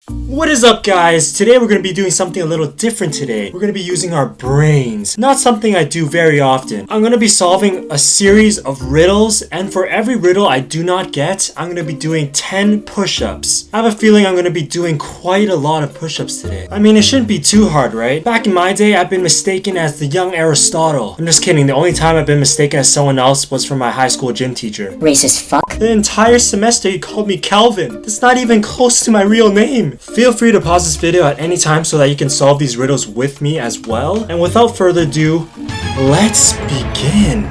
What is up, guys? Today we're going to be doing something a little different today. We're going to be using our brains. Not something I do very often. I'm going to be solving a series of riddles, and for every riddle I do not get, I'm going to be doing 10 push-ups. I have a feeling I'm going to be doing quite a lot of push-ups today. I mean, it shouldn't be too hard, right? Back in my day, I've been mistaken as the young Aristotle. I'm just kidding. The only time I've been mistaken as someone else was from my high school gym teacher. Racist fuck. The entire semester he called me Calvin. That's not even close to my real name. Feel free to pause this video at any time so that you can solve these riddles with me as well. And without further ado, let's begin.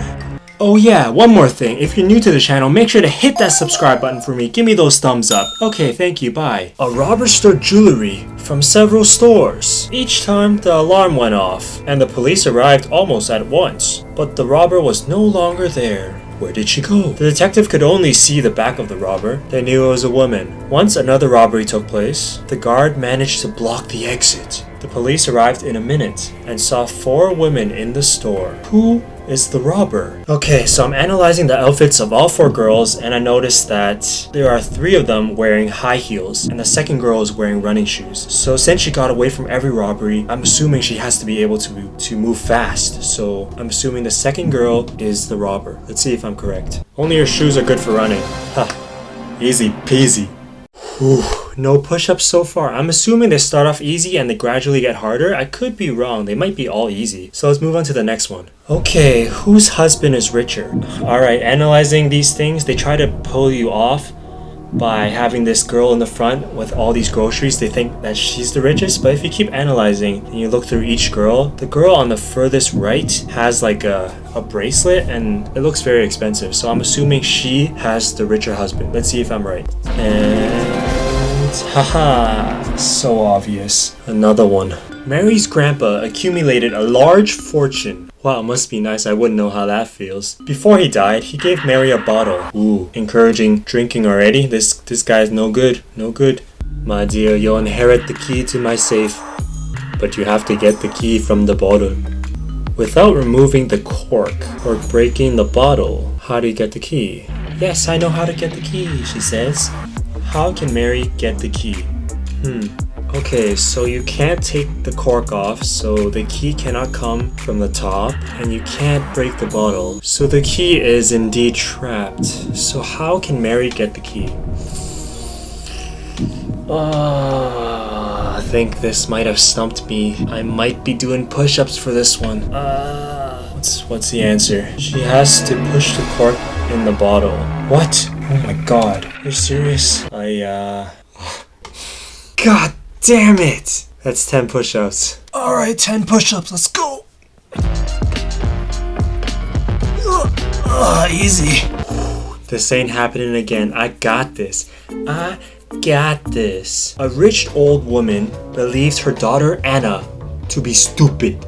Oh yeah, one more thing. If you're new to the channel, make sure to hit that subscribe button for me. Give me those thumbs up. Okay, thank you, bye. A robber stole jewelry from several stores. Each time the alarm went off, and the police arrived almost at once. But the robber was no longer there. Where did she go? The detective could only see the back of the robber. They knew it was a woman. Once another robbery took place, the guard managed to block the exit. The police arrived in a minute and saw 4 women in the store. Who is the robber? Okay, so I'm analyzing the outfits of all 4 girls, and I noticed that there are 3 of them wearing high heels and the second girl is wearing running shoes. So since she got away from every robbery, I'm assuming she has to be able to move fast. So I'm assuming the second girl is the robber. Let's see if I'm correct. Only her shoes are good for running. Ha, easy peasy. Whew, no push-ups so far. I'm assuming they start off easy and they gradually get harder. I could be wrong. They might be all easy. So let's move on to the next one. Okay, whose husband is richer? Alright, analyzing these things, they try to pull you off by having this girl in the front with all these groceries. They think that she's the richest, but if you keep analyzing and you look through each girl, the girl on the furthest right has like a bracelet and it looks very expensive. So I'm assuming she has the richer husband. Let's see if I'm right. And haha, so obvious. Another one. Mary's grandpa accumulated a large fortune. Wow, must be nice. I wouldn't know how that feels. Before he died, he gave Mary a bottle. Ooh, encouraging drinking already. This guy's no good. No good. My dear, you'll inherit the key to my safe, but you have to get the key from the bottle. Without removing the cork or breaking the bottle, how do you get the key? Yes, I know how to get the key, she says. How can Mary get the key? Okay, so you can't take the cork off, so the key cannot come from the top, and you can't break the bottle. So the key is indeed trapped. So how can Mary get the key? I think this might have stumped me. I might be doing push-ups for this one. What's the answer? She has to push the cork in the bottle. What? Oh my god. You're serious? God damn it! That's 10 push-ups. Alright, 10 push-ups, let's go! Easy. This ain't happening again. I got this. I got this. A rich old woman believes her daughter Anna to be stupid.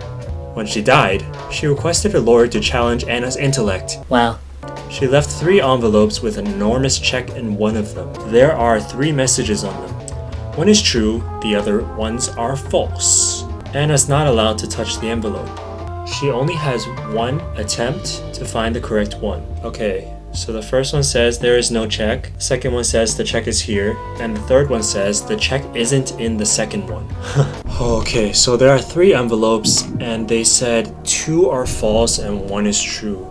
When she died, she requested her lawyer to challenge Anna's intellect. Wow. She left 3 envelopes with an enormous check in one of them. There are 3 messages on them. One is true, the other ones are false. Anna's not allowed to touch the envelope. She only has 1 attempt to find the correct one. Okay, so the first one says there is no check. The second one says the check is here. And the third one says the check isn't in the second one. Okay, so there are 3 envelopes and they said 2 are false and 1 is true.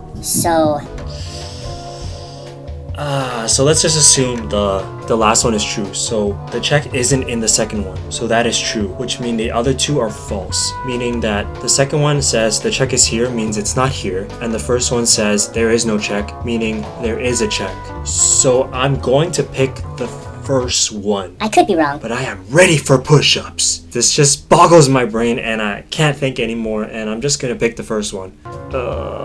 So let's just assume the last one is true. So the check isn't in the second one. So that is true, which means the other 2 are false. Meaning that the second one says the check is here, means it's not here. And the first one says there is no check, meaning there is a check. So I'm going to pick the first one. I could be wrong, but I am ready for push-ups. This just boggles my brain and I can't think anymore, and I'm just gonna pick the first one.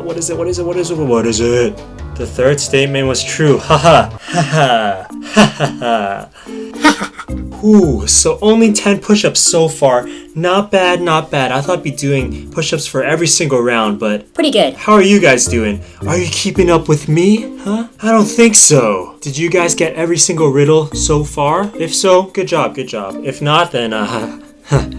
What is it? The third statement was true. Haha. Haha. Haha. Ooh, so only 10 push-ups so far. Not bad, not bad. I thought I'd be doing push-ups for every single round, but pretty good. How are you guys doing? Are you keeping up with me? Huh? I don't think so. Did you guys get every single riddle so far? If so, good job, good job. If not, then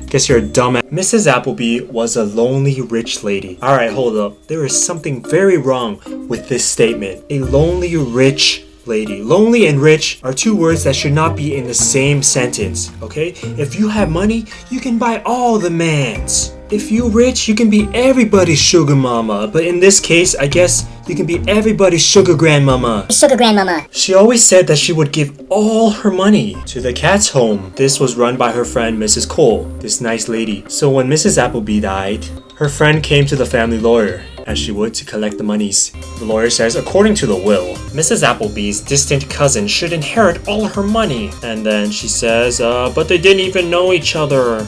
guess you're a dumbass. Mrs. Appleby was a lonely rich lady. Alright, hold up. There is something very wrong with this statement. A lonely rich lady. Lonely and rich are two words that should not be in the same sentence, okay? If you have money, you can buy all the mans. If you rich, you can be everybody's sugar mama. But in this case, I guess you can be everybody's sugar grandmama. Sugar grandmama. She always said that she would give all her money to the cat's home. This was run by her friend Mrs. Cole, this nice lady. So when Mrs. Appleby died, her friend came to the family lawyer, as she would, to collect the monies. The lawyer says, according to the will, Mrs. Appleby's distant cousin should inherit all her money. And then she says, but they didn't even know each other.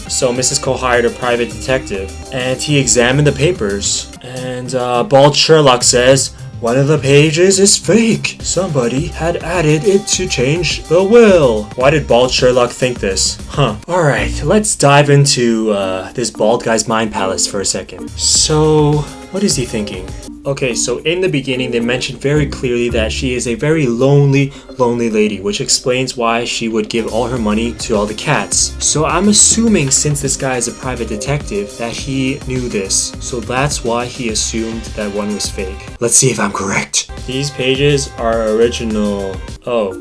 So Mrs. Cole hired a private detective, and he examined the papers. And Bald Sherlock says, one of the pages is fake. Somebody had added it to change the will. Why did Bald Sherlock think this? Alright, let's dive into this bald guy's mind palace for a second. So, what is he thinking? Okay, so in the beginning, they mentioned very clearly that she is a very lonely lady, which explains why she would give all her money to all the cats. So I'm assuming, since this guy is a private detective, that he knew this. So that's why he assumed that one was fake. Let's see if I'm correct. These pages are original. Oh,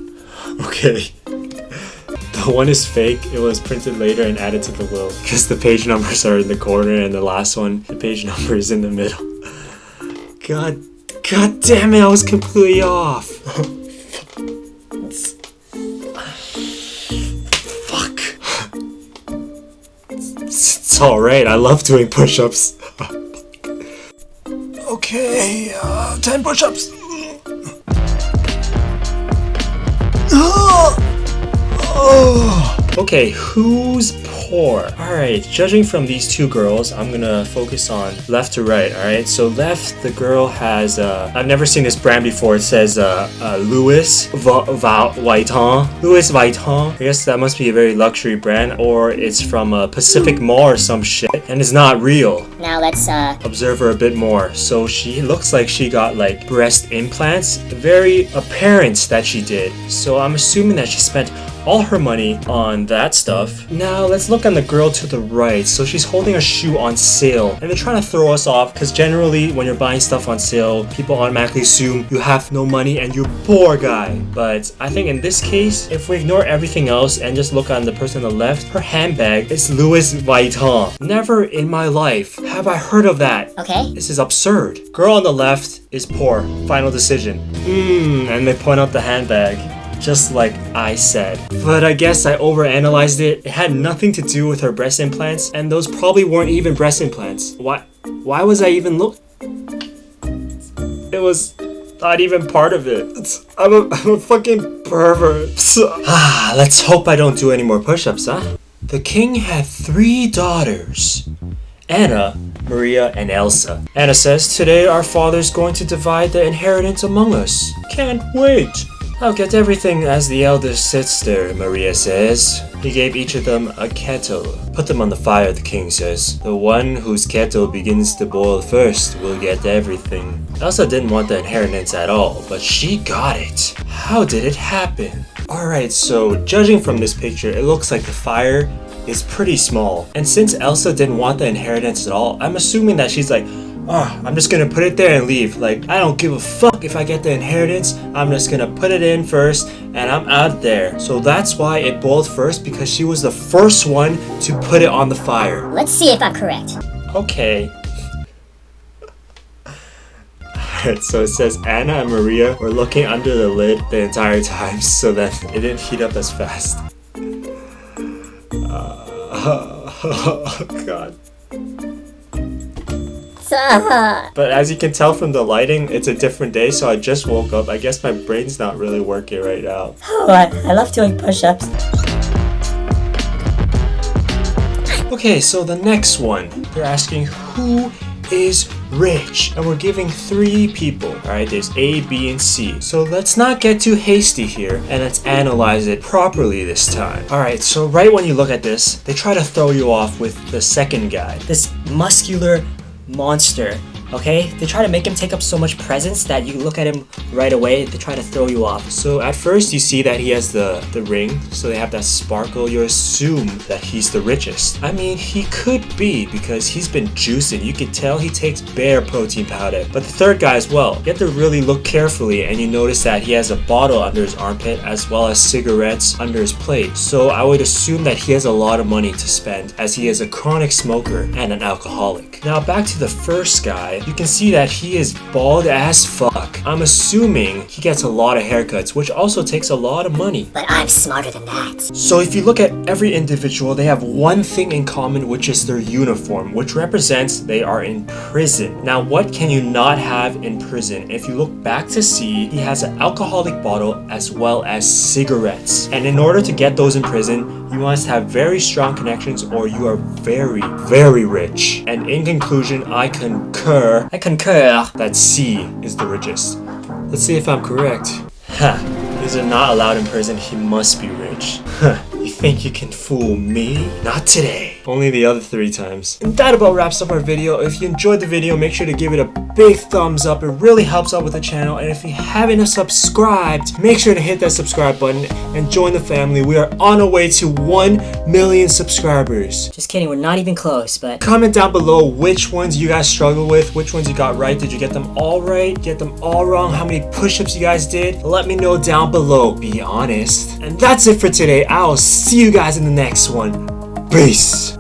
okay. The one is fake. It was printed later and added to the will, because the page numbers are in the corner and the last one, the page number is in the middle. God damn it, I was completely off. Fuck. It's alright, I love doing push-ups. Okay, 10 push-ups. Okay, who's poor? Alright, judging from these two girls, I'm gonna focus on left to right, alright? So left, the girl has, I've never seen this brand before. It says, Louis Vuitton. Louis Vuitton. I guess that must be a very luxury brand, or it's from Pacific Mall or some shit, and it's not real. Now let's, observe her a bit more. So she looks like she got, like, breast implants. Very apparent that she did. So I'm assuming that she spent all her money on that stuff. Now let's look on the girl to the right. So she's holding a shoe on sale, and they're trying to throw us off because generally when you're buying stuff on sale, people automatically assume you have no money and you're poor guy. But I think in this case, if we ignore everything else and just look on the person on the left, her handbag is Louis Vuitton. Never in my life have I heard of that. okay. This is absurd. Girl on the left is poor. Final decision. And they point out the handbag. Just like I said. But I guess I overanalyzed it. It had nothing to do with her breast implants, and those probably weren't even breast implants. Why was I even look? It was not even part of it. I'm a fucking pervert. Let's hope I don't do any more push-ups, huh? The king had 3 daughters. Anna, Maria, and Elsa. Anna says, today our father's going to divide the inheritance among us. Can't wait. I'll get everything as the eldest sister, Maria says. He gave each of them a kettle. Put them on the fire, the king says. The one whose kettle begins to boil first will get everything. Elsa didn't want the inheritance at all, but she got it. How did it happen? Alright, so judging from this picture, it looks like the fire is pretty small. And since Elsa didn't want the inheritance at all, I'm assuming that she's like, I'm just gonna put it there and leave. Like, I don't give a fuck if I get the inheritance. I'm just gonna put it in first and I'm out there. So that's why it boiled first, because she was the first one to put it on the fire. Let's see if I'm correct. Okay. Alright, so it says Anna and Maria were looking under the lid the entire time so that it didn't heat up as fast. Oh god. But as you can tell from the lighting, it's a different day, so I just woke up. I guess my brain's not really working right now. Oh, I love doing push-ups. Okay, so the next one, they're asking who is rich, and we're giving 3 people. Alright, there's A, B, and C. So let's not get too hasty here, and let's analyze it properly this time. Alright, so right when you look at this, they try to throw you off with the second guy. This muscular monster Okay? They try to make him take up so much presence that you look at him right away, they try to throw you off. So at first you see that he has the ring, so they have that sparkle. You assume that he's the richest. I mean, he could be because he's been juicing. You can tell he takes bare protein powder. But the third guy as well. You have to really look carefully and you notice that he has a bottle under his armpit as well as cigarettes under his plate. So I would assume that he has a lot of money to spend as he is a chronic smoker and an alcoholic. Now back to the first guy, you can see that he is bald as fuck. I'm assuming he gets a lot of haircuts, which also takes a lot of money. But I'm smarter than that. So if you look at every individual, they have one thing in common, which is their uniform, which represents they are in prison. Now what can you not have in prison? If you look back to see, he has an alcoholic bottle as well as cigarettes. And in order to get those in prison, you must have very strong connections or you are very, very rich. And in conclusion, I concur that C is the richest. Let's see if I'm correct. These are not allowed in prison. He must be rich. You think you can fool me? Not today. Only the other 3 times. And that about wraps up our video. If you enjoyed the video, make sure to give it a big thumbs up. It really helps out with the channel. And if you haven't subscribed, make sure to hit that subscribe button and join the family. We are on our way to 1 million subscribers. Just kidding, we're not even close, but Comment down below which ones you guys struggle with, which ones you got right. Did you get them all right? Get them all wrong? How many push-ups you guys did? Let me know down below. Be honest. And that's it for today. I'll see you guys in the next one. Peace.